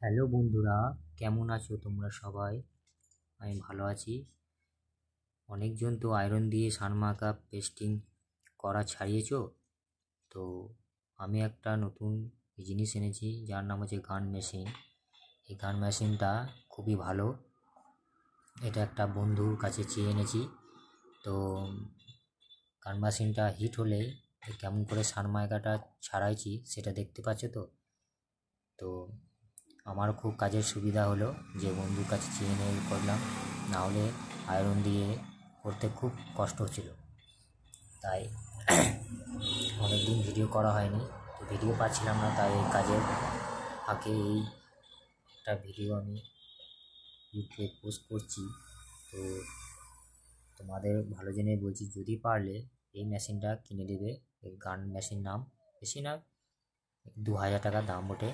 Hello বন্ধুরা, কেমন আছো তোমরা সবাই? আমি ভালো আছি। অনেকজন তো আয়রন দিয়ে সানমাকা পেস্টিং করা ছাড়িয়েছো। তো আমি একটা নতুন জিনিস এনেছি যার নাম হচ্ছে গান মেশিন। এই গান মেশিনটা খুবই ভালো। এটা একটা বন্ধুর কাছে চেয়ে এনেছি। তো গান মেশিনটা হিট হলে কেমন করে সানমাইকাটা ছাড়াইছি সেটা দেখতে পাচ্ছ তো। তো আমার খুব কাজের সুবিধা হলো যে বন্ধুর কাছে চেয়ে নিয়ে করলাম, নাহলে আয়রন দিয়ে করতে খুব কষ্ট হচ্ছিল। তাই অনেক দিন ভিডিও করা হয়নি, তো ভিডিও পাচ্ছিলাম না, তাই এই কাজের ফাঁকে এই একটা ভিডিও আমি ইউটিউবে পোস্ট করছি। তো তোমাদের ভালো জেনে বলছি, যদি পারলে এই মেশিনটা কিনে দেবে। এই গান মেশিন নাম বেশি না, 2000 টাকা দাম ওঠে।